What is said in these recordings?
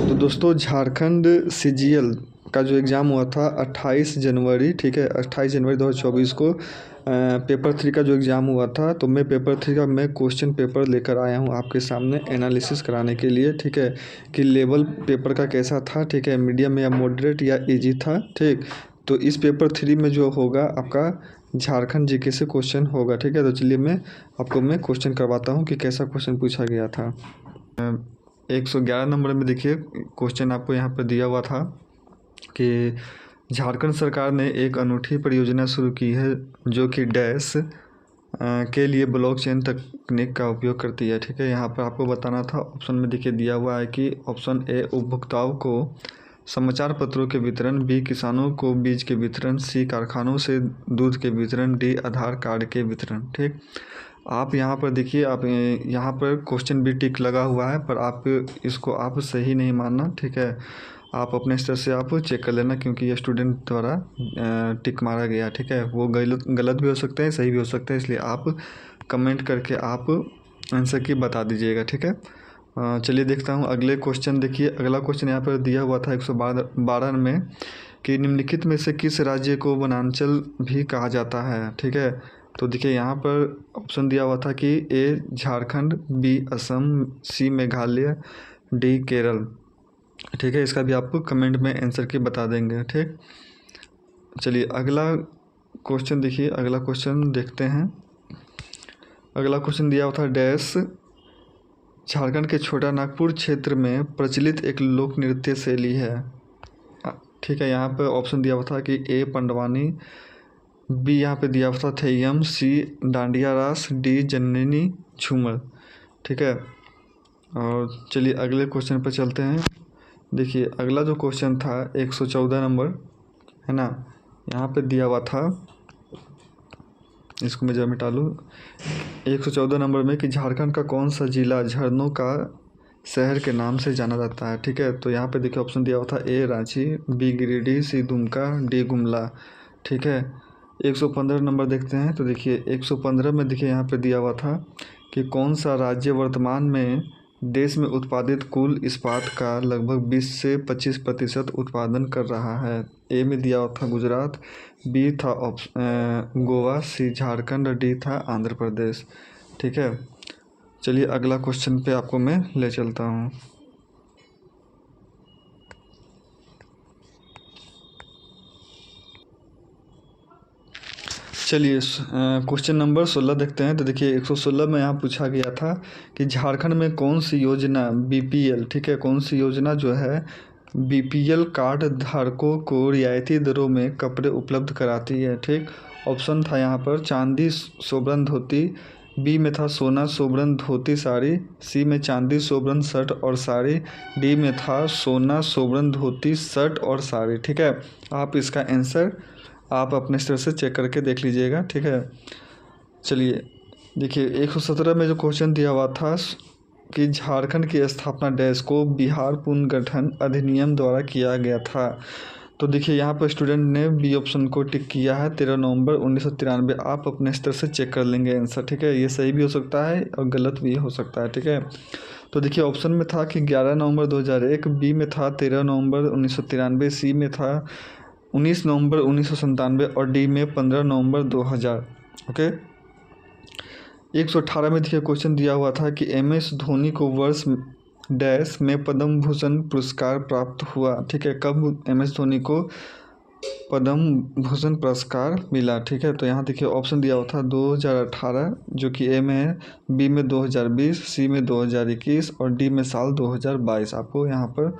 तो दोस्तों झारखंड सीजीएल का जो एग्ज़ाम हुआ था 28 जनवरी, ठीक है, 28 जनवरी 2024 को पेपर 3 का जो एग्ज़ाम हुआ था, तो मैं पेपर 3 का मैं क्वेश्चन पेपर लेकर आया हूँ आपके सामने एनालिसिस कराने के लिए, ठीक है, कि लेवल पेपर का कैसा था, ठीक है, मीडियम या मॉडरेट या इजी था, ठीक। तो इस पेपर 3 में जो होगा आपका झारखंड जीके से क्वेश्चन होगा, ठीक है। तो चलिए मैं आपको क्वेश्चन करवाता हूँ कि कैसा क्वेश्चन पूछा गया था। 111 नंबर में देखिए क्वेश्चन आपको यहाँ पर दिया हुआ था कि झारखंड सरकार ने एक अनूठी परियोजना शुरू की है जो कि डैश के लिए ब्लॉकचेन तकनीक का उपयोग करती है, ठीक है। यहाँ पर आपको बताना था, ऑप्शन में देखिए दिया हुआ है कि ऑप्शन ए उपभोक्ताओं को समाचार पत्रों के वितरण, बी किसानों को बीज के वितरण, सी कारखानों से दूध के वितरण, डी आधार कार्ड के वितरण, ठीक। आप यहाँ पर देखिए, आप यहाँ पर क्वेश्चन भी टिक लगा हुआ है, पर आप इसको आप सही नहीं मानना, ठीक है। आप अपने स्तर से आप चेक कर लेना, क्योंकि ये स्टूडेंट द्वारा टिक मारा गया, ठीक है। वो गलत भी हो सकते हैं, सही भी हो सकते हैं, इसलिए आप कमेंट करके आप आंसर की बता दीजिएगा, ठीक है। चलिए देखता हूँ अगले क्वेश्चन। देखिए अगला क्वेश्चन यहाँ पर दिया हुआ था 112 में कि निम्नलिखित में से किस राज्य को वनांचल भी कहा जाता है, ठीक है। तो देखिए यहाँ पर ऑप्शन दिया हुआ था कि ए झारखंड, बी असम, सी मेघालय, डी केरल, ठीक है। इसका भी आप कमेंट में आंसर की बता देंगे, ठीक। चलिए अगला क्वेश्चन देखिए, अगला क्वेश्चन देखते हैं। अगला क्वेश्चन दिया हुआ था डैश झारखंड के छोटा नागपुर क्षेत्र में प्रचलित एक लोक नृत्य शैली है, ठीक है। यहाँ पर ऑप्शन दिया हुआ था कि ए पंडवानी, बी यहाँ पे दिया हुआ था थेयम, सी डांडिया रास, डी जननी झूमर, ठीक है। और चलिए अगले क्वेश्चन पर चलते हैं। देखिए अगला जो क्वेश्चन था 114 नंबर है ना, यहाँ पे दिया हुआ था, इसको मैं जब मिटा लूँ, 114 नंबर में कि झारखंड का कौन सा जिला झरनों का शहर के नाम से जाना जाता है, ठीक है। तो यहाँ पे देखिए ऑप्शन दिया हुआ था ए रांची, बी गिरिडीह, सी दुमका, डी गुमला, ठीक है। 115 नंबर देखते हैं। तो देखिए 115 में देखिए यहाँ पे दिया हुआ था कि कौन सा राज्य वर्तमान में देश में उत्पादित कुल इस्पात का लगभग 20 से 25% उत्पादन कर रहा है। ए में दिया हुआ था गुजरात, बी था गोवा, सी झारखंड, डी था आंध्र प्रदेश, ठीक है। चलिए अगला क्वेश्चन पे आपको मैं ले चलता हूँ। चलिए क्वेश्चन नंबर 16 देखते हैं। तो देखिए 116 में यहाँ पूछा गया था कि झारखंड में कौन सी योजना बीपीएल, ठीक है, कौन सी योजना जो है बीपीएल कार्ड धारकों को रियायती दरों में कपड़े उपलब्ध कराती है, ठीक। ऑप्शन था यहाँ पर चांदी सोबरन धोती, बी में था सोना सोबरन धोती साड़ी, सी में चांदी सोबरन शर्ट और साड़ी, डी में था सोना सोबरन धोती शर्ट और साड़ी, ठीक है। आप इसका आंसर आप अपने स्तर से चेक करके देख लीजिएगा, ठीक है। चलिए देखिए 117 में जो क्वेश्चन दिया हुआ था कि झारखंड की स्थापना डैश को बिहार पुनर्गठन अधिनियम द्वारा किया गया था। तो देखिए यहाँ पर स्टूडेंट ने बी ऑप्शन को टिक किया है 13 नवंबर 1993। आप अपने स्तर से चेक कर लेंगे आंसर, ठीक है। ये सही भी हो सकता है और गलत भी हो सकता है, ठीक है। तो देखिए ऑप्शन में था कि 11 नवंबर 2001, बी में था 13 नवंबर 1993, सी में था 19 नवंबर 1997 और डी में 15 नवंबर 2000, ओके। 118 में देखिए क्वेश्चन दिया हुआ था कि एमएस धोनी को वर्ष डैश में पद्म भूषण पुरस्कार प्राप्त हुआ, ठीक है। कब एमएस धोनी को पद्म भूषण पुरस्कार मिला, ठीक है। तो यहाँ देखिए ऑप्शन दिया हुआ था 2018 जो कि ए में है, बी में 2020, सी में 2021 और डी में साल 2022। आपको यहाँ पर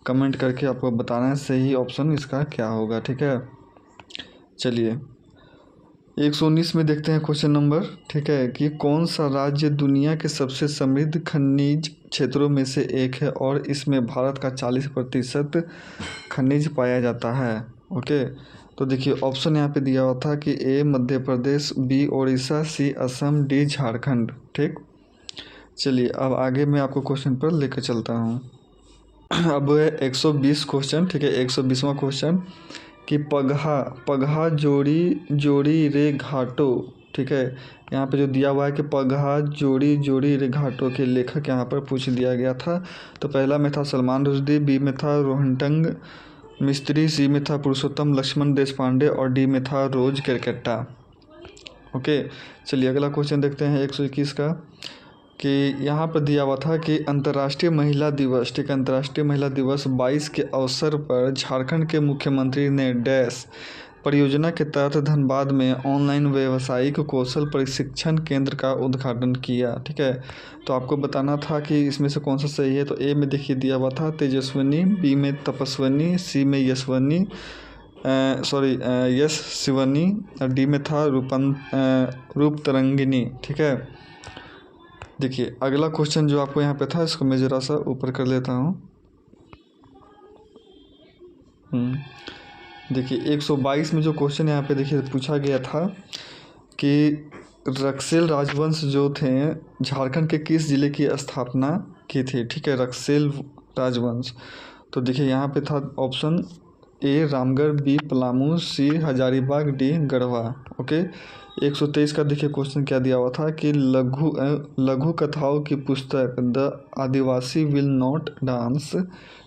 कमेंट करके आपको बताना है सही ऑप्शन इसका क्या होगा, ठीक है। चलिए 119 में देखते हैं क्वेश्चन नंबर, ठीक है, कि कौन सा राज्य दुनिया के सबसे समृद्ध खनिज क्षेत्रों में से एक है और इसमें भारत का 40% खनिज पाया जाता है, ओके। तो देखिए ऑप्शन यहाँ पे दिया हुआ था कि ए मध्य प्रदेश, बी उड़ीसा, सी असम, डी झारखंड, ठीक। चलिए अब आगे मैं आपको क्वेश्चन पर लेकर चलता हूँ। अब 120 क्वेश्चन, ठीक है, 120वां क्वेश्चन कि पगहा जोड़ी जोड़ी रे घाटो ठीक है। यहाँ पे जो दिया हुआ है कि पगहा जोड़ी जोड़ी रे घाटों के लेखक यहाँ पर पूछ दिया गया था। तो पहला में था सलमान रुश्दी, बी में था रोहंटंग मिस्त्री, सी में था पुरुषोत्तम लक्ष्मण देशपांडे और डी में था रोज केरकेट्टा। ओके, चलिए अगला क्वेश्चन देखते हैं 121 का, कि यहाँ पर दिया हुआ था कि अंतर्राष्ट्रीय महिला दिवस, ठीक है, अंतर्राष्ट्रीय महिला दिवस 22 के अवसर पर झारखंड के मुख्यमंत्री ने डैश परियोजना के तहत धनबाद में ऑनलाइन व्यावसायिक कौशल प्रशिक्षण केंद्र का उद्घाटन किया। ठीक है, तो आपको बताना था कि इसमें से कौन सा सही है। तो ए में देखिए दिया हुआ था तेजस्विनी, बी में तपस्विनी, सी में यशवनी यश शिवनी और डी में था रूपतरंगिनी। ठीक है, देखिए अगला क्वेश्चन जो आपको यहाँ पे था इसको मैं ज़रा सा ऊपर कर लेता हूँ। देखिए 122 में जो क्वेश्चन यहाँ पे देखिए पूछा गया था कि रक्सेल राजवंश जो थे झारखंड के किस जिले की स्थापना की थी। ठीक है, रक्सेल राजवंश। तो देखिए यहाँ पे था option A Ramgarh, B Palamu, C Hazaribagh, D Garhwa. Okay, 123 का देखिए क्वेश्चन क्या दिया हुआ था कि लघु कथाओं की पुस्तक the Adivasi will not dance,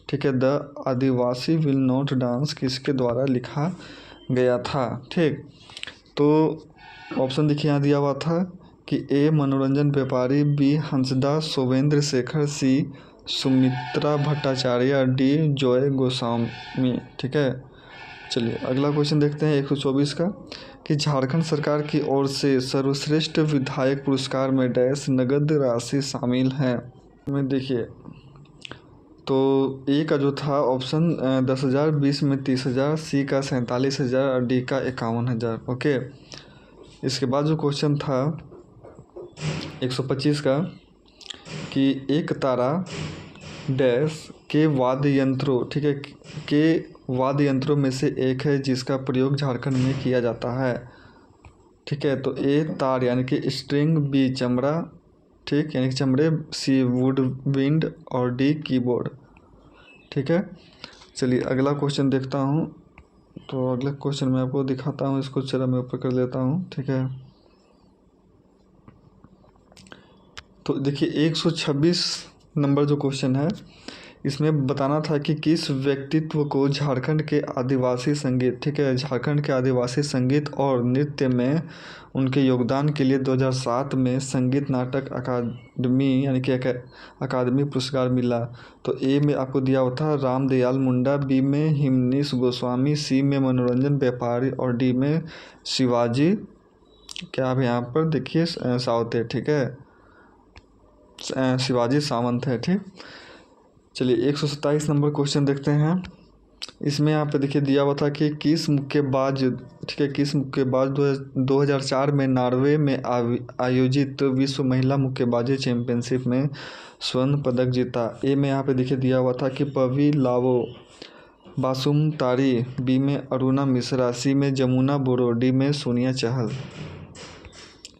ठीक है, the Adivasi will not dance किसके द्वारा लिखा गया था। ठीक, तो ऑप्शन देखिए यहाँ दिया हुआ था कि ए मनोरंजन व्यापारी, बी हंसदा शोभेंद्र शेखर, सी सुमित्रा भट्टाचार्य, डी जॉय गोस्वामी। ठीक है, चलिए अगला क्वेश्चन देखते हैं 124 का, कि झारखंड सरकार की ओर से सर्वश्रेष्ठ विधायक पुरस्कार में डैश नगद राशि शामिल है। में देखिए तो ए का जो था ऑप्शन 10,000, बीस में 30,000, सी का 47,000 और डी का 51,000। ओके, इसके बाद जो क्वेश्चन था 125 का, कि एक तारा डैश के वाद्य यंत्रों, ठीक है, के वाद्य यंत्रों में से एक है जिसका प्रयोग झारखंड में किया जाता है। ठीक है, तो ए तार यानी कि स्ट्रिंग, बी चमड़ा, ठीक यानी कि चमड़े, सी वुड विंड और डी कीबोर्ड। ठीक है, चलिए अगला क्वेश्चन देखता हूँ। तो अगला क्वेश्चन मैं आपको दिखाता हूँ, इसको चलो मैं ऊपर कर लेता हूँ। ठीक है, तो देखिए 126 नंबर जो क्वेश्चन है इसमें बताना था कि किस व्यक्तित्व को झारखंड के आदिवासी संगीत, ठीक है, झारखंड के आदिवासी संगीत और नृत्य में उनके योगदान के लिए 2007 में संगीत नाटक अकादमी यानी कि अकादमी पुरस्कार मिला। तो ए में आपको दिया हुआ था रामदयाल मुंडा, बी में हिमनीश गोस्वामी, सी में मनोरंजन व्यापारी और डी में शिवाजी, क्या आप यहाँ पर देखिए सावते, ठीक है, शिवाजी सावंत है। ठीक, चलिए 127 नंबर क्वेश्चन देखते हैं। इसमें यहाँ पे देखिए दिया हुआ था कि किस मुक्केबाज, ठीक है, किस मुक्केबाज 2004 में नॉर्वे में आयोजित विश्व महिला मुक्केबाजी चैंपियनशिप में स्वर्ण पदक जीता। ए में यहाँ पे देखिए दिया हुआ था कि पवी लावो बासुम तारी, बी में अरुणा मिश्रा, सी में जमुना बोरो, डी में सोनिया चहल।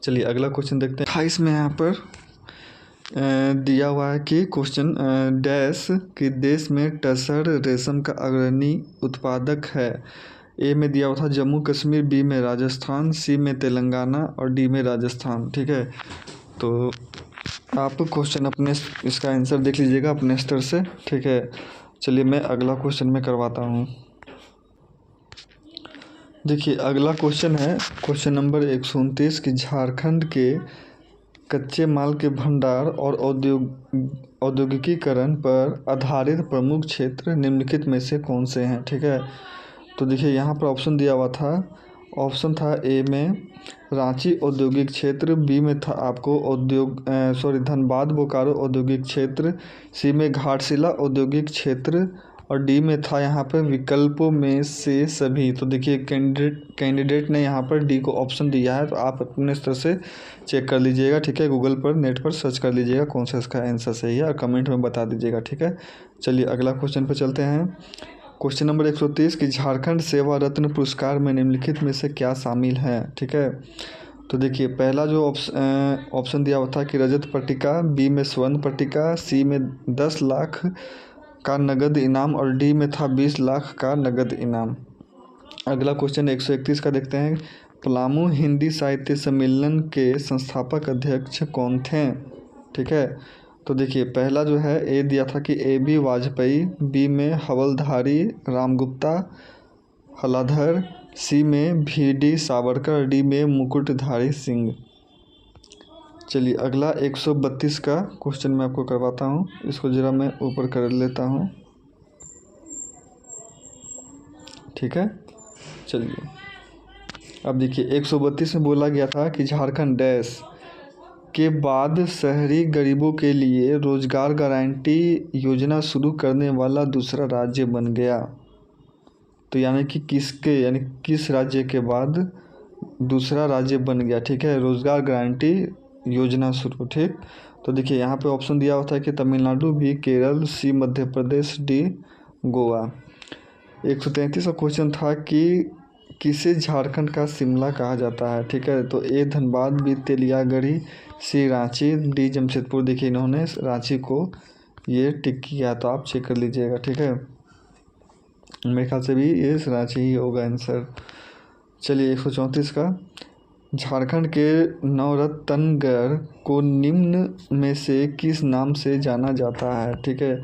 चलिए अगला क्वेश्चन देखते हैं। 28 में यहाँ पर दिया हुआ है कि क्वेश्चन डैश के देश में टसर रेशम का अग्रणी उत्पादक है। ए में दिया हुआ था जम्मू कश्मीर, बी में राजस्थान, सी में तेलंगाना और डी में राजस्थान। ठीक है, तो आप क्वेश्चन अपने इसका आंसर देख लीजिएगा अपने स्तर से। ठीक है, चलिए मैं अगला क्वेश्चन में करवाता हूँ। देखिए अगला क्वेश्चन है क्वेश्चन नंबर 129 कि झारखंड के कच्चे माल के भंडार और औद्योगिकीकरण पर आधारित प्रमुख क्षेत्र निम्नलिखित में से कौन से हैं। ठीक है, तो देखिए यहाँ पर ऑप्शन दिया हुआ था, ऑप्शन था ए में रांची औद्योगिक क्षेत्र, बी में था आपको धनबाद बोकारो औद्योगिक क्षेत्र, सी में घाटशिला औद्योगिक क्षेत्र और डी में था यहाँ पर विकल्पों में से सभी। तो देखिए कैंडिडेट ने यहाँ पर डी को ऑप्शन दिया है, तो आप अपने स्तर से चेक कर लीजिएगा। ठीक है, गूगल पर नेट पर सर्च कर लीजिएगा कौन सा इसका आंसर सही है और कमेंट में बता दीजिएगा। ठीक है, चलिए अगला क्वेश्चन पर चलते हैं। क्वेश्चन नंबर 130 कि झारखंड सेवा रत्न पुरस्कार में निम्नलिखित में से क्या शामिल है। ठीक है, तो देखिए पहला जो ऑप्शन दिया हुआ था कि रजत पट्टिका, बी में स्वर्ण पट्टिका, सी में 10 लाख का नगद इनाम और डी में था 20 लाख का नगद इनाम। अगला क्वेश्चन 131 का देखते हैं। पलामू हिंदी साहित्य सम्मेलन के संस्थापक अध्यक्ष कौन थे? ठीक है, तो देखिए पहला जो है ए दिया था कि AB वाजपेयी, बी में हवलधारी रामगुप्ता हलाधर, सी में VD सावरकर, डी में मुकुटधारी सिंह। चलिए अगला 132 का क्वेश्चन मैं आपको करवाता हूँ, इसको ज़रा मैं ऊपर कर लेता हूँ। ठीक है, चलिए अब देखिए 132 में बोला गया था कि झारखंड डैश के बाद शहरी गरीबों के लिए रोजगार गारंटी योजना शुरू करने वाला दूसरा राज्य बन गया। तो यानी कि किस राज्य के बाद दूसरा राज्य बन गया? ठीक है, रोजगार गारंटी योजना शुरू। ठीक, तो देखिए यहाँ पे ऑप्शन दिया होता है कि तमिलनाडु, बी केरल, सी मध्य प्रदेश, डी गोवा। 133 का क्वेश्चन था कि किसे झारखंड का शिमला कहा जाता है? ठीक है, तो ए धनबाद, बी तेलियागढ़ी, सी रांची, डी जमशेदपुर। देखिए इन्होंने रांची को ये टिक किया, तो आप चेक कर लीजिएगा। ठीक है, मेरे ख्याल से भी ये रांची ही होगा आंसर। चलिए 134 का, झारखंड के नवरत्नगढ़ को निम्न में से किस नाम से जाना जाता है? ठीक है,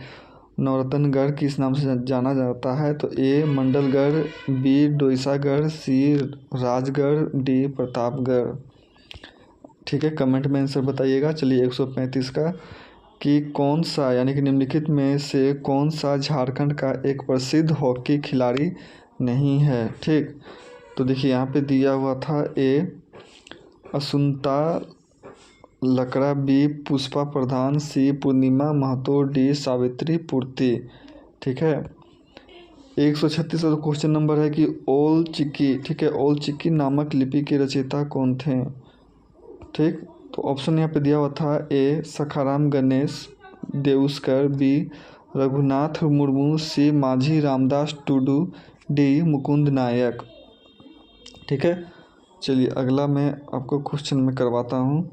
नवरत्नगढ़ किस नाम से जाना जाता है? तो ए मंडलगढ़, बी डोईसागढ़, सी राजगढ़, डी प्रतापगढ़। ठीक है, कमेंट में आंसर बताइएगा। चलिए 135 का, कि कौन सा यानी कि निम्नलिखित में से कौन सा झारखंड का एक प्रसिद्ध हॉकी खिलाड़ी नहीं है? ठीक, तो देखिए यहाँ पे दिया हुआ था ए असुंता लकड़ा, बी पुष्पा प्रधान, सी पूर्णिमा महतो, डी सावित्री पूर्ति। ठीक है, 136 का क्वेश्चन नंबर है कि ओल चिकी। ठीक है, ओल चिकी नामक लिपि के रचयिता कौन थे? ठीक, तो ऑप्शन यहाँ पे दिया हुआ था ए सखाराम गणेश देउस्कर, बी रघुनाथ मुर्मू, सी माझी रामदास टुडू, डी मुकुंद नायक। ठीक है, चलिए अगला मैं आपको क्वेश्चन में करवाता हूँ,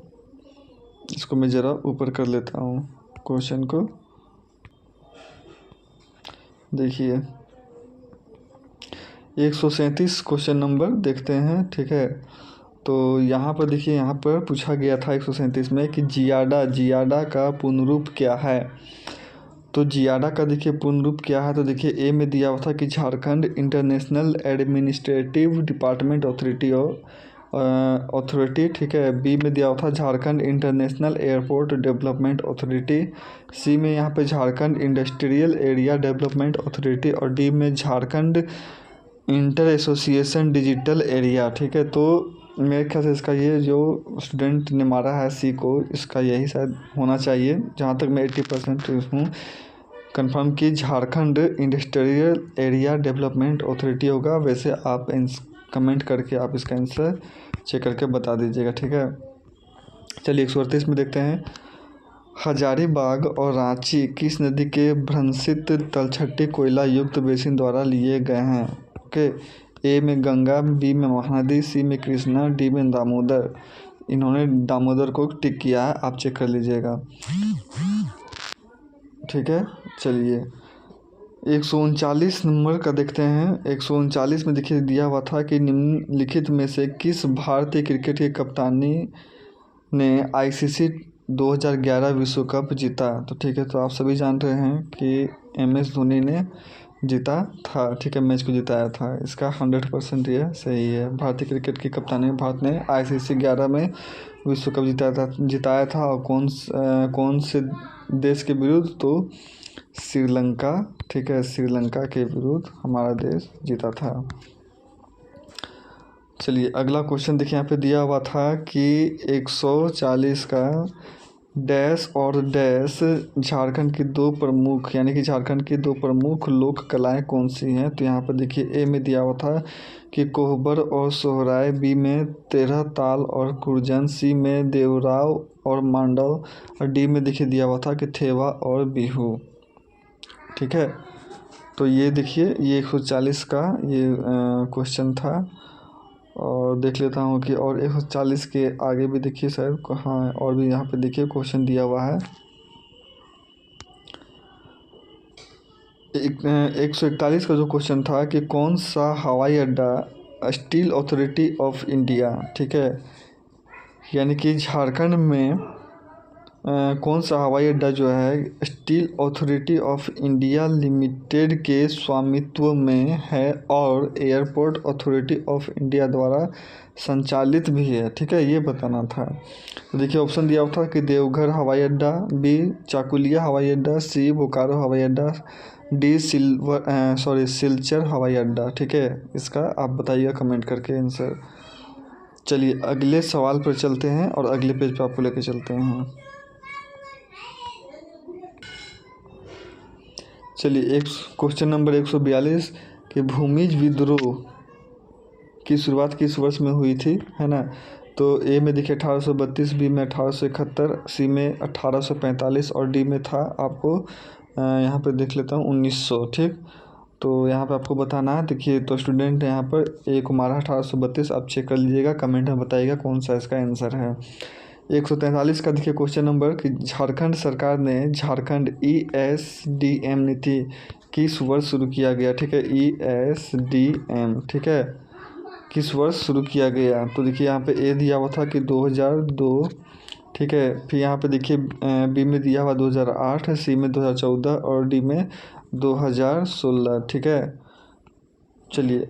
इसको मैं ज़रा ऊपर कर लेता हूँ क्वेश्चन को। देखिए 137 क्वेश्चन नंबर देखते हैं। ठीक है, तो यहाँ पर देखिए, यहाँ पर पूछा गया था 137 में कि जियाडा का पूर्ण रूप क्या है? तो जियाडा का देखिए पूर्ण रूप क्या है? तो देखिए ए में दिया हुआ था कि Jharkhand international administrative department authority. ठीक है, बी में दिया हुआ था Jharkhand international airport development authority, C में यहाँ पे Jharkhand industrial area development authority, और डी में Jharkhand inter association digital area. ठीक है, तो मेरे ख्याल से इसका ये जो स्टूडेंट ने मारा है सी को, इसका यही शायद होना चाहिए, जहाँ तक मैं 80% हूँ कंफर्म कि Jharkhand industrial area development authority होगा। वैसे आप कमेंट करके आप इसका आंसर चेक करके बता दीजिएगा। ठीक है, चलिए 138 में देखते हैं, हजारीबाग और रांची किस नदी के भ्रंशित तलछटी कोयला युक्त बेसिन द्वारा लिए गए हैं? ओके, ए में गंगा, बी में महानदी, सी में कृष्णा, डी में दामोदर। इन्होंने दामोदर को टिक किया है, आप चेक कर लीजिएगा। ठीक है, चलिए 139 नंबर का देखते हैं। 139 में देखिए दिया हुआ था कि निम्नलिखित में से किस भारतीय क्रिकेट के कप्तानी ने ICC 2011 विश्व कप जीता? तो ठीक है, तो आप सभी जान रहे हैं कि MS धोनी ने जीता था। ठीक है, मैच को जिताया था। इसका 100% ये सही है। भारतीय क्रिकेट की कप्तानी भारत ने ICC 11 में विश्व कप जिताया था। और कौन से देश के विरुद्ध? तो श्रीलंका। ठीक है, श्रीलंका के विरुद्ध हमारा देश जीता था। चलिए अगला क्वेश्चन देखिए, यहाँ पे दिया हुआ था कि 140 का डैश और डैश झारखंड की दो प्रमुख यानी कि झारखंड की दो प्रमुख लोक कलाएँ कौन सी हैं? तो यहाँ पर देखिए ए में दिया हुआ था कि कोहबर और सोहराय, बी में 13 ताल और कुरजन, सी में देवराव और मांडव, और डी में देखिए दिया हुआ था कि थेवा और बिहू। ठीक है, तो ये देखिए ये 140 का ये क्वेश्चन था। और देख लेता हूँ कि और 140 के आगे भी देखिए शायद कहाँ, और भी यहाँ पे देखिए क्वेश्चन दिया हुआ है। 141 का जो क्वेश्चन था कि कौन सा हवाई अड्डा स्टील अथॉरिटी ऑफ इंडिया, ठीक है, यानी कि झारखंड में कौन सा हवाई अड्डा जो है steel authority of India limited के स्वामित्व में है और एयरपोर्ट अथॉरिटी ऑफ इंडिया द्वारा संचालित भी है, ठीक है, ये बताना था। तो देखिए ऑप्शन दिया हुआ था कि देवघर हवाई अड्डा, बी चाकुलिया हवाई अड्डा, सी बोकारो हवाई अड्डा, डी सिलचर हवाई अड्डा, ठीक है। इसका आप बताइएगा कमेंट करके आंसर। चलिए अगले सवाल पर चलते हैं और अगले पेज पर आपको लेके चलते हैं। चलिए एक क्वेश्चन नंबर 142 कि भूमिज विद्रोह की शुरुआत किस वर्ष में हुई थी, है ना। तो ए में देखिए 1832, बी में 1871, सी में 1845 और डी में था आपको यहाँ पे देख लेता हूँ 1900, ठीक। तो यहाँ पे आपको बताना है, देखिए तो स्टूडेंट यहाँ पर ए को मारा 1832, आप चेक कर लीजिएगा, कमेंट में बताइएगा कौन सा इसका आंसर है। 143 का देखिए क्वेश्चन नंबर कि झारखंड सरकार ने झारखंड ESDM नीति किस वर्ष शुरू किया गया, ठीक है, ESDM, ठीक है, किस वर्ष शुरू किया गया। तो देखिए यहाँ पे ए दिया हुआ था कि 2002, ठीक है, फिर यहाँ पे देखिए बी में दिया हुआ 2008, सी में 2014 और डी में 2016, ठीक है। चलिए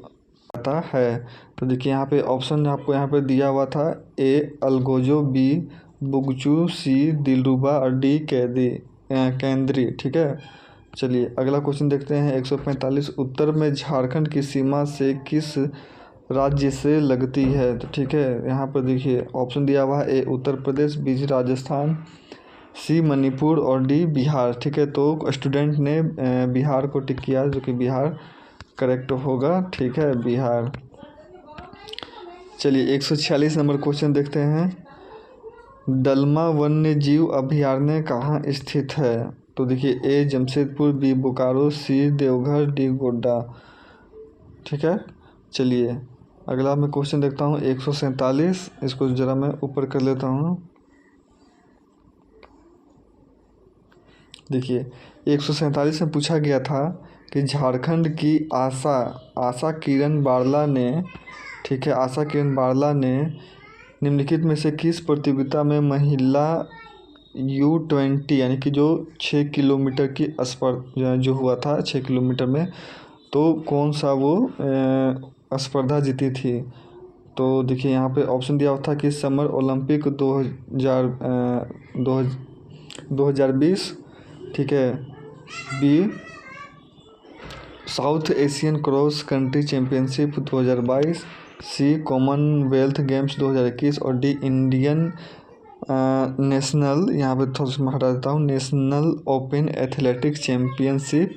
आता है, तो देखिए यहाँ पे ऑप्शन आपको यहाँ पे दिया हुआ था ए अलगोजो, बी बुगचू, सी दिलरुबा और डी केंद्री, ठीक है। चलिए अगला क्वेश्चन देखते हैं 145 उत्तर में झारखंड की सीमा से किस राज्य से लगती है, तो ठीक है, यहाँ पर देखिए ऑप्शन दिया हुआ है ए उत्तर प्रदेश, बी राजस्थान, सी मणिपुर और डी बिहार, ठीक है। तो स्टूडेंट ने बिहार को टिक किया जो कि बिहार करेक्ट होगा, ठीक है, बिहार। चलिए 146 नंबर क्वेश्चन देखते हैं दलमा वन्य जीव अभयारण्य कहाँ स्थित है। तो देखिए ए जमशेदपुर, बी बोकारो, सी देवघर, डी गोड्डा, ठीक है। चलिए अगला मैं क्वेश्चन देखता हूँ 147, इसको ज़रा मैं ऊपर कर लेता हूँ। देखिए 147 में पूछा गया था कि झारखंड की आशा किरण बारला ने, ठीक है, आशा किरण बारला ने निम्नलिखित में से किस प्रतियोगिता में महिला U20 यानी कि जो 6 किलोमीटर की स्पर्धा जो हुआ था 6 किलोमीटर में, तो कौन सा वो स्पर्धा जीती थी। तो देखिए यहाँ पे ऑप्शन दिया हुआ था कि समर ओलंपिक 2020, ठीक है, B South Asian cross country championship 2022, C Commonwealth Games 2021 और डी इंडियन नेशनल, यहाँ पे थोड़ा सा मैं हटा देता हूँ, नेशनल ओपन एथलेटिक्स चैम्पियनशिप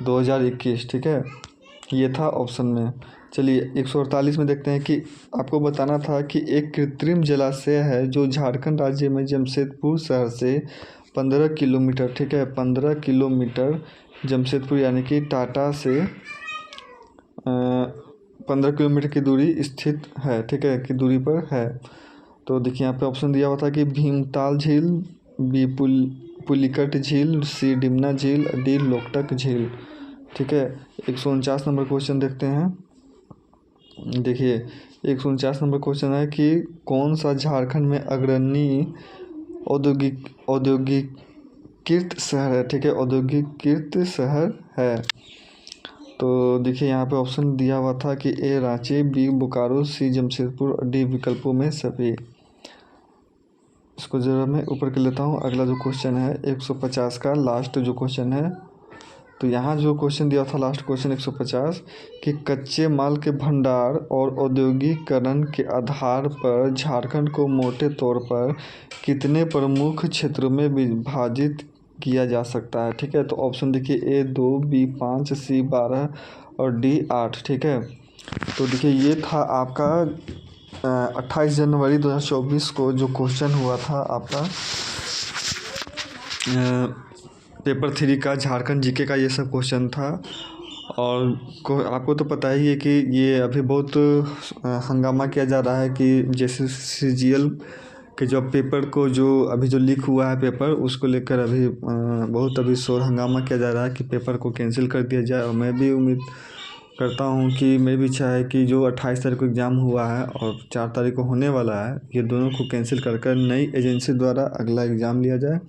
2021, ठीक है, ये था ऑप्शन में। चलिए 148 में देखते हैं कि आपको बताना था कि एक कृत्रिम जलाशय है जो झारखंड राज्य में जमशेदपुर शहर से 15 किलोमीटर, ठीक है, 15 किलोमीटर जमशेदपुर यानी कि टाटा से 15 किलोमीटर की दूरी स्थित है, ठीक है, की दूरी पर है। तो देखिए यहाँ पे ऑप्शन दिया हुआ था कि भीमताल झील, बी पुलिकट झील, सी डिमना झील, डी लोकटक झील, ठीक है। 149 नंबर क्वेश्चन देखते हैं। देखिए 149 नंबर क्वेश्चन है कि कौन सा झारखंड में अग्रणी औद्योगिकीकृत शहर है, ठीक है, औद्योगिकीकृत शहर है। तो देखिए यहाँ पे ऑप्शन दिया हुआ था कि ए रांची, बी बोकारो, सी जमशेदपुर और डी विकल्पों में सभी। इसको ज़रा मैं ऊपर कर लेता हूँ। अगला जो क्वेश्चन है 150 का लास्ट जो क्वेश्चन है, तो यहाँ जो क्वेश्चन दिया था लास्ट क्वेश्चन 150 कि कच्चे माल के भंडार और औद्योगिकरण के आधार पर झारखंड को मोटे तौर पर कितने प्रमुख क्षेत्रों में विभाजित किया जा सकता है, ठीक है। तो ऑप्शन देखिए ए 2, बी 5, सी 12 और डी 8, ठीक है। तो देखिए ये था आपका 28 जनवरी 2024 को जो क्वेश्चन हुआ था आपका पेपर 3 का झारखंड जीके का, ये सब क्वेश्चन था। और आपको तो पता ही है कि ये अभी बहुत हंगामा किया जा रहा है कि जैसे CGL के जो पेपर को जो अभी जो लीक हुआ है पेपर, उसको लेकर अभी बहुत अभी शोर हंगामा किया जा रहा है कि पेपर को कैंसिल कर दिया जाए। और मैं भी करता हूँ कि मेरी भी इच्छा है कि जो 28 तारीख को एग्ज़ाम हुआ है और 4 तारीख को होने वाला है, ये दोनों को कैंसिल कर नई एजेंसी द्वारा अगला एग्ज़ाम लिया जाए।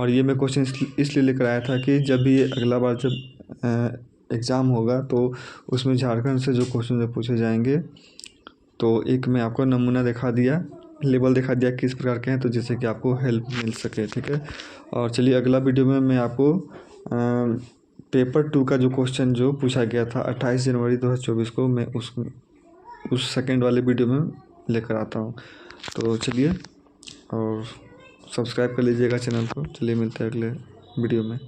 और ये मैं क्वेश्चन इसलिए लेकर आया था कि जब भी अगला बार जब एग्ज़ाम होगा तो उसमें झारखंड से जो क्वेश्चन पूछे जाएंगे, तो एक मैं आपको नमूना दिखा दिया, लेवल दिखा दिया किस प्रकार के हैं, तो जिससे कि आपको हेल्प मिल सके। ठीक है, और चलिए अगला वीडियो में मैं आपको पेपर 2 का जो क्वेश्चन जो पूछा गया था 28 जनवरी 2024 को, मैं उस सेकंड वाले वीडियो में लेकर आता हूँ। तो चलिए और सब्सक्राइब कर लीजिएगा चैनल को। चलिए मिलते हैं अगले वीडियो में।